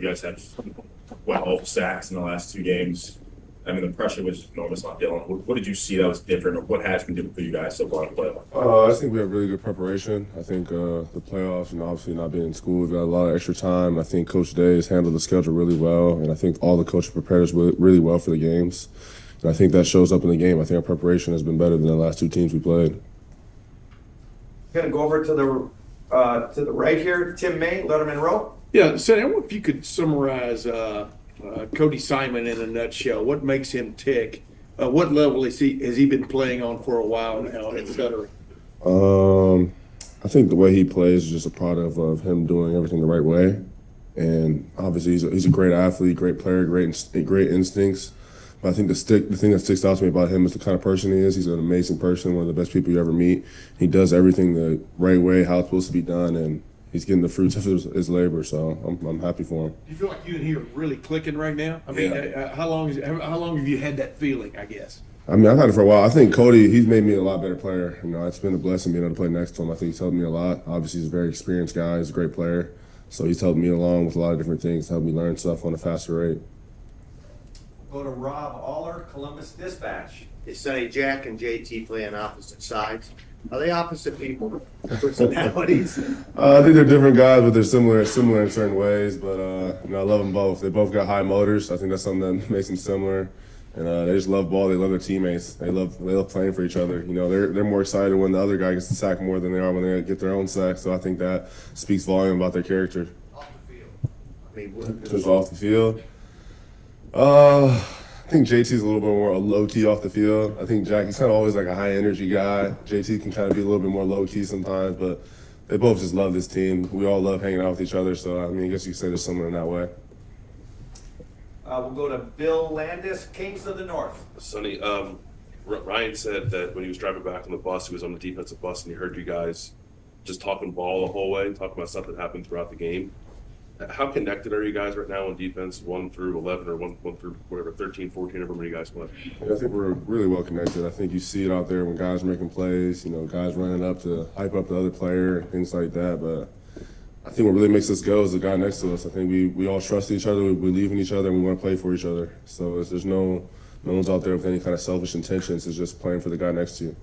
You guys had 12 sacks in the last 2 games. I mean, the pressure was enormous on Dylan. What did you see that was different, or what has been different for you guys so far in the playoffs? I think we have really good preparation. I think the playoffs, obviously not being in school, we've got a lot of extra time. I think Coach Day has handled the schedule really well, and I think all the coaches prepared us really well for the games. And I think that shows up in the game. I think our preparation has been better than the last 2 teams we played. Going to go over to the right here, Tim May, Letterman Row. Yeah, Sonny, I wonder if you could summarize Cody Simon in a nutshell. What makes him tick? What level has he been playing on for a while now, et cetera? I think the way he plays is just a product of him doing everything the right way. And obviously he's a great athlete, great player, great instincts. But I think the thing that sticks out to me about him is the kind of person he is. He's an amazing person, one of the best people you ever meet. He does everything the right way, how it's supposed to be done, and he's getting the fruits of his labor. So I'm happy for him. Do you feel like you and he are really clicking right now? I mean, how long have you had that feeling, I guess? I mean, I've had it for a while. I think Cody, he's made me a lot better player. It's been a blessing being able to play next to him. I think he's helped me a lot. Obviously, he's a very experienced guy. He's a great player. So he's helped me along with a lot of different things, helped me learn stuff on a faster rate. Go to Rob Aller, Columbus Dispatch. Is Sonny, Jack and JT play on opposite sides? Are they opposite people? Personalities? I think they're different guys, but they're similar in certain ways. But I love them both. They both got high motors. I think that's something that makes them similar. And they just love ball. They love their teammates. They love playing for each other. They're more excited when the other guy gets the sack more than they are when they get their own sack. So I think that speaks volume about their character. Off the field. I mean, just off the field. I think JT's a little bit more low-key off the field. I think Jack, he's kind of always like a high-energy guy. JT can kind of be a little bit more low-key sometimes, but they both just love this team. We all love hanging out with each other, so I mean, I guess you could say there's someone in that way. We'll go to Bill Landis, Kings of the North. Sonny, Ryan said that when he was driving back on the bus, he was on the defensive bus, and he heard you guys just talking ball the whole way, talking about stuff that happened throughout the game. How connected are you guys right now on defense, 1 through 11 or 1 through whatever, 13, 14, however many you guys play? I think we're really well connected. I think you see it out there when guys are making plays, guys running up to hype up the other player, things like that. But I think what really makes us go is the guy next to us. I think we all trust each other, we believe in each other, and we want to play for each other. So there's no one's out there with any kind of selfish intentions. It's just playing for the guy next to you.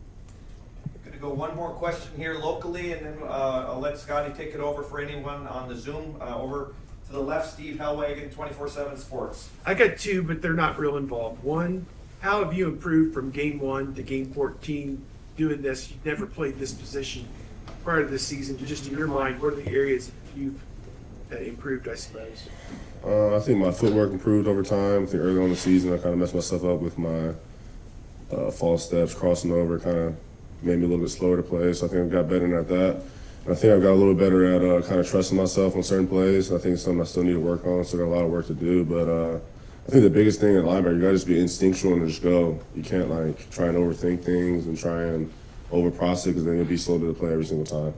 Going to go one more question here locally, and then I'll let Scotty take it over for anyone on the Zoom. Over to the left, Steve Hellwagon, 24/7 Sports. I got 2, but they're not real involved. One, how have you improved from game 1 to game 14 doing this? You've never played this position prior to this season. Just in your mind, what are the areas that you've improved, I suppose? I think my footwork improved over time. I think early on in the season I kind of messed myself up with my false steps, crossing over, kind of made me a little bit slower to play. So I think I got better at that. And I think I got a little better at kind of trusting myself on certain plays. I think it's something I still need to work on. Still got a lot of work to do. But I think the biggest thing at linebacker, you got to just be instinctual and just go. You can't try and overthink things and try and overprocess it because then you'll be slow to the play every single time.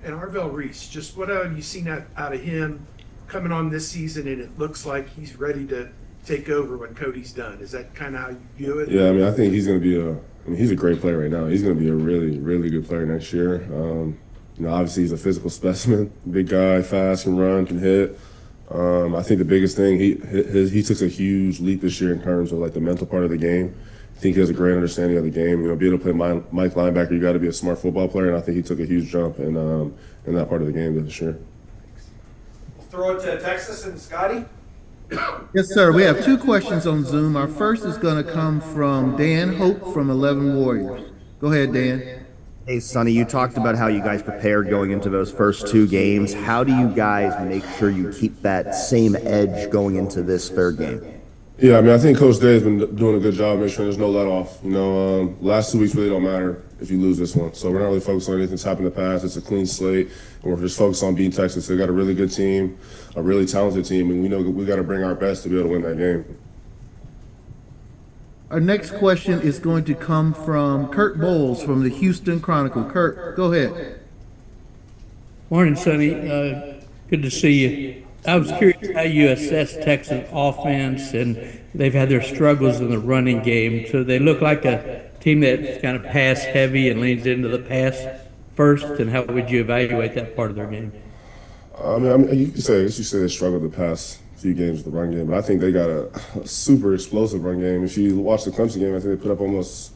And Arvell Reese, just what have you seen out of him coming on this season, and it looks like he's ready to take over when Cody's done. Is that kind of how you view it? Yeah, I mean, I think he's going to be he's a great player right now. He's going to be a really, really good player next year. Obviously he's a physical specimen, big guy, fast, can run, can hit. I think the biggest thing, he took a huge leap this year in terms of the mental part of the game. I think he has a great understanding of the game. Be able to play Mike linebacker, you got to be a smart football player, and I think he took a huge jump in that part of the game this year. We'll throw it to Texas and Scotty. Yes, sir. We have 2 questions on Zoom. Our first is going to come from Dan Hope from 11 Warriors. Go ahead, Dan. Hey, Sonny, you talked about how you guys prepared going into those first 2 games. How do you guys make sure you keep that same edge going into this third game? Yeah, I mean, I think Coach Day has been doing a good job making sure there's no let off. Last 2 weeks really don't matter if you lose this one. So we're not really focused on anything that's happened in the past. It's a clean slate, and we're just focused on beating Texas. They've got a really good team, a really talented team, and we know we got to bring our best to be able to win that game. Our next question is going to come from Kurt Bowles from the Houston Chronicle. Kurt, go ahead. Morning, Sonny. Good to see you. I was curious how you assess Texas offense, and they've had their struggles in the running game. So they look like a team that's kind of pass heavy and leans into the pass first. And how would you evaluate that part of their game? I mean, you could say they struggled the past few games with the run game, but I think they got a super explosive run game. If you watch the Clemson game, I think they put up almost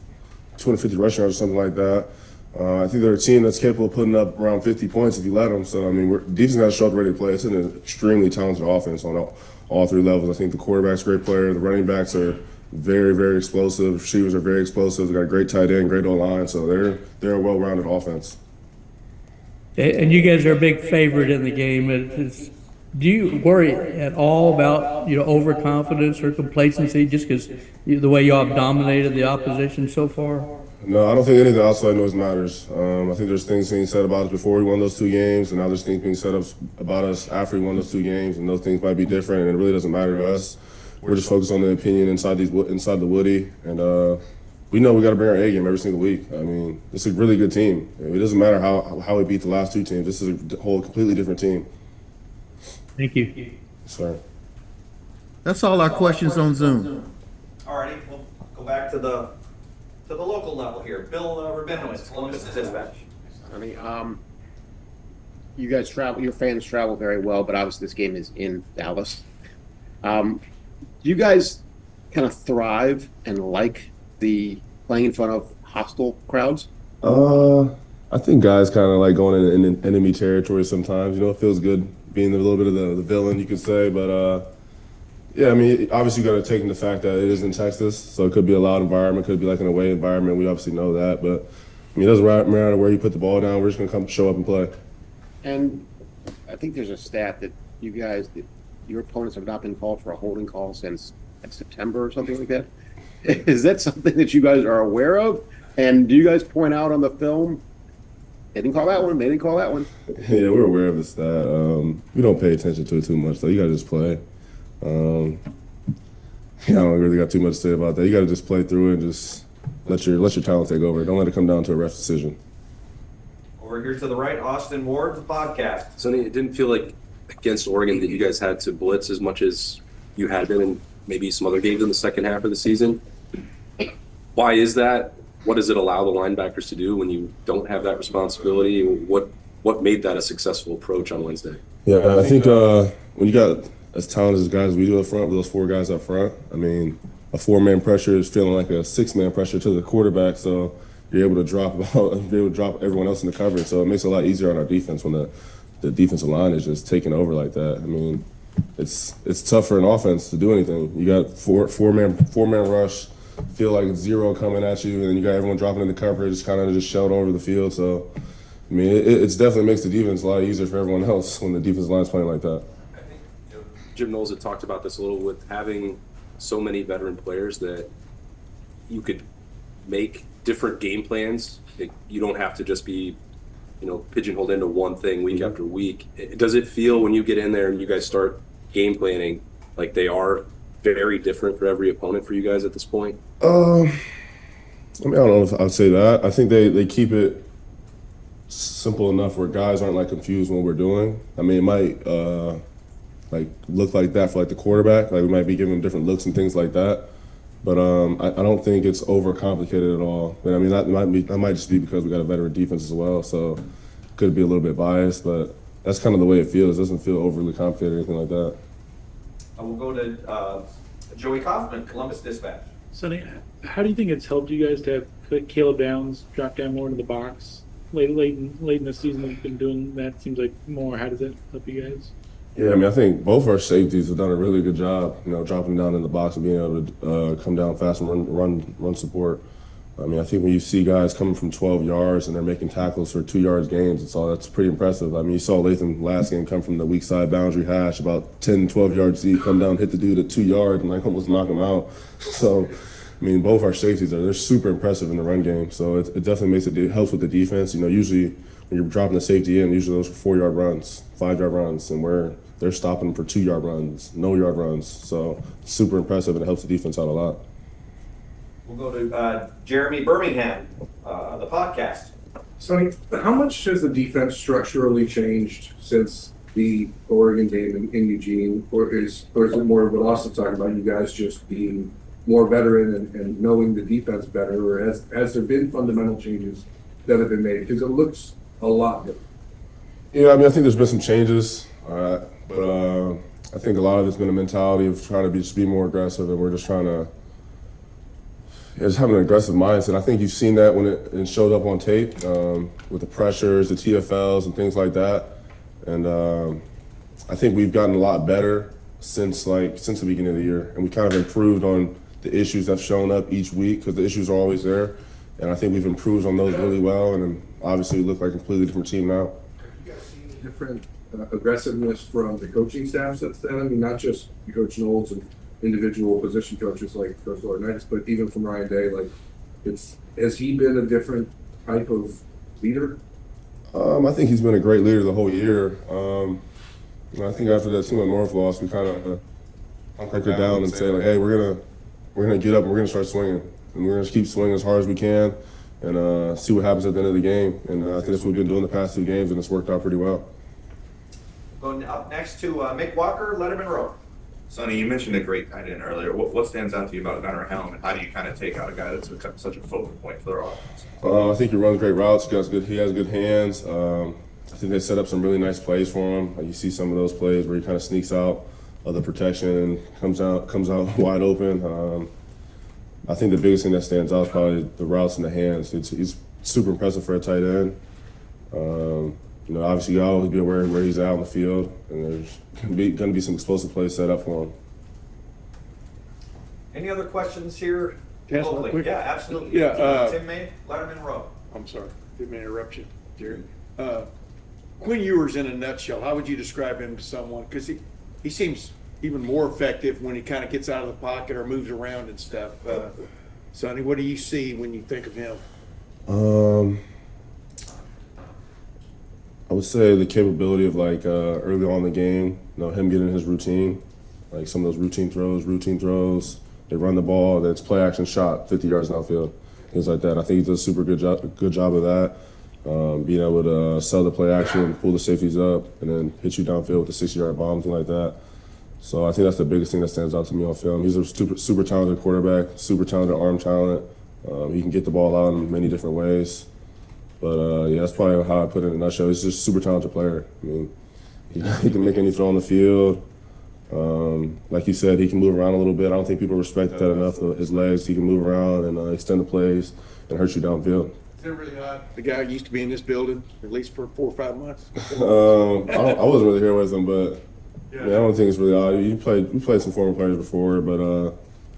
250 rushing yards or something like that. I think they're a team that's capable of putting up around 50 points if you let them. So, I mean, defense got to show up ready to play. It's an extremely talented offense on all three levels. I think the quarterback's a great player. The running backs are very, very explosive. The receivers are very explosive. They got a great tight end, great O-line. So they're a well-rounded offense. And you guys are a big favorite in the game. Do you worry at all about, overconfidence or complacency just because the way y'all have dominated the opposition so far? No, I don't think any of the outside noise matters. I think there's things being said about us before we won those 2 games, and now there's things being said about us after we won those 2 games, and those things might be different, and it really doesn't matter to us. We're just focused on the opinion inside the Woody, and we know we got to bring our A game every single week. I mean, it's a really good team. It doesn't matter how we beat the last 2 teams. This is a whole completely different team. Thank you. Sorry. That's all our questions on Zoom. All righty, we'll go back to the local level here. Bill Rabinowitz, Columbus Dispatch. I mean, you guys travel, your fans travel very well, but obviously this game is in Dallas. Do you guys kind of thrive and like the playing in front of hostile crowds? I think guys kind of like going in enemy territory sometimes. It feels good being a little bit of the villain, you could say. But, yeah, I mean, obviously you got to take into the fact that it is in Texas, so it could be a loud environment, could be like an away environment. We obviously know that. But, I mean, it doesn't matter where you put the ball down. We're just going to come show up and play. And I think there's a stat that your opponents have not been called for a holding call since September or something like that. Is that something that you guys are aware of? And do you guys point out on the film, they didn't call that one, they didn't call that one? Yeah, we're aware of the stat. We don't pay attention to it too much, though. You got to just play. I don't really got too much to say about that. You got to just play through it and just let your talent take over. Don't let it come down to a ref decision. Over here to the right, Austin Ward, the podcast. Sonny, it didn't feel like against Oregon that you guys had to blitz as much as you had been in maybe some other games in the second half of the season. Why is that? What does it allow the linebackers to do when you don't have that responsibility? What made that a successful approach on Wednesday? Yeah, I think when you got as talented as guys we do up front, with those 4 guys up front, I mean, a 4-man pressure is feeling like a 6-man pressure to the quarterback, so you're able to drop everyone else in the coverage. So it makes it a lot easier on our defense when the defensive line is just taking over like that. I mean, it's tough for an offense to do anything. You got four-man rush, feel like 0 coming at you, and then you got everyone dropping in the coverage, kind of just shelled over the field. So, I mean, it's definitely makes the defense a lot easier for everyone else when the defensive line's playing like that. I think Jim Knowles had talked about this a little with having so many veteran players that you could make different game plans. You don't have to just be, pigeonholed into one thing week after week. Does it feel when you get in there and you guys start game planning like they are very different for every opponent for you guys at this point? I mean, I don't know if I'd say that. I think they keep it simple enough where guys aren't like confused when we're doing. I mean, it might like look like that for like the quarterback. Like we might be giving them different looks and things like that. But I don't think it's overcomplicated at all. But I mean, that might just be because we got a veteran defense as well. So could be a little bit biased, but that's kind of the way it feels. It doesn't feel overly complicated or anything like that. We'll go to Joey Kaufman, Columbus Dispatch. Sonny, how do you think it's helped you guys to have Caleb Downs drop down more into the box? Late in the season, we've been doing that. Seems like more. How does that help you guys? Yeah, I mean, I think both our safeties have done a really good job, dropping down in the box and being able to come down fast and run support. I mean, I think when you see guys coming from 12 yards and they're making tackles for 2 yards gains, that's pretty impressive. I mean, you saw Latham last game come from the weak side boundary hash about 10, 12 yards deep, come down, hit the dude at 2 yards and almost knock him out. So, I mean, both our safeties they're super impressive in the run game. So it definitely helps with the defense. Usually when you're dropping the safety in, usually those are 4-yard runs, 5-yard runs, and they're stopping for 2-yard runs, no yard runs. So super impressive, and it helps the defense out a lot. We'll go to Jeremy Birmingham, the podcast. Sonny, how much has the defense structurally changed since the Oregon game in Eugene? Or is it more of what Austin talking about, you guys just being more veteran and knowing the defense better? Or has there been fundamental changes that have been made? Because it looks a lot different. Yeah, I mean, I think there's been some changes, but I think a lot of it's been a mentality of trying to just be more aggressive, and we're just trying to just having an aggressive mindset. I think you've seen that when it showed up on tape with the pressures, the TFLs, and things like that. And I think we've gotten a lot better since the beginning of the year, and we kind of improved on the issues that's shown up each week because the issues are always there. And I think we've improved on those really well, and then obviously we look like a completely different team now. Have you guys seen different aggressiveness from the coaching staff since then? I mean, not just Coach Knowles and individual position coaches like Coach Laurinaitis, but even from Ryan Day. Like, has he been a different type of leader? I think he's been a great leader the whole year. I think after that team at North loss, we kind of hunkered down and say like, hey, we're gonna get up and we're gonna start swinging, and we're gonna keep swinging as hard as we can, and see what happens at the end of the game. And I think that's what we've been doing the past 2 games, and it's worked out pretty well. Going up next to Mick Walker, Letterman Road. Sonny, you mentioned a great tight end earlier. What stands out to you about Gunnar Helm, and how do you kind of take out a guy that's become such a focal point for their offense? I think he runs great routes. He has good hands. I think they set up some really nice plays for him. Like you see some of those plays where he kind of sneaks out of the protection and comes out wide open. I think the biggest thing that stands out is probably the routes and the hands. He's super impressive for a tight end. Obviously you always be aware of where he's at on the field, and there's going to be some explosive plays set up for him. Any other questions here? Yes, locally? quick. Yeah, absolutely. Yeah, Tim May, Letterman Road. I'm sorry, didn't mean to interrupt you, Jerry. Quinn Ewers in a nutshell, how would you describe him to someone? Because he seems even more effective when he kind of gets out of the pocket or moves around and stuff. Sonny, what do you see when you think of him? I would say the capability of early on in the game, him getting his routine, like some of those routine throws. They run the ball, then it's play action shot, 50 yards downfield, things like that. I think he does a super good job of that. Being able to sell the play action, pull the safeties up, and then hit you downfield with a 60-yard bomb, thing like that. So I think that's the biggest thing that stands out to me on film. He's a super talented quarterback, super talented arm talent. He can get the ball out in many different ways. But that's probably how I put it in a nutshell. He's just a super talented player. I mean, he can make any throw on the field. Like you said, he can move around a little bit. I don't think people respect that enough. His legs, he can move around and extend the plays and hurt you downfield. Is it really odd? The guy used to be in this building at least for 4 or 5 months. I wasn't really here with him, but I don't think it's really odd. We played some former players before, but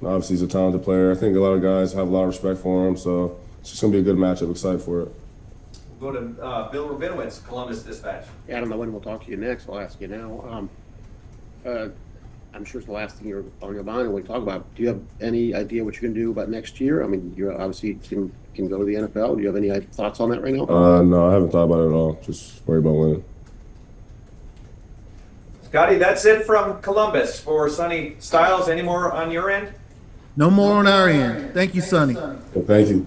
obviously he's a talented player. I think a lot of guys have a lot of respect for him, so it's just gonna be a good matchup. Excited for it. We'll go to Bill Rabinowitz, Columbus Dispatch. Yeah, I don't know when we'll talk to you next. I'll ask you now. I'm sure it's the last thing you're on your mind when we talk about. Do you have any idea what you're going to do about next year? I mean, you obviously can go to the NFL. Do you have any thoughts on that right now? No, I haven't thought about it at all. Just worry about winning. Scotty, that's it from Columbus. For Sonny Styles, any more on your end? No more on our end. Thank you, Sonny. Well, thank you.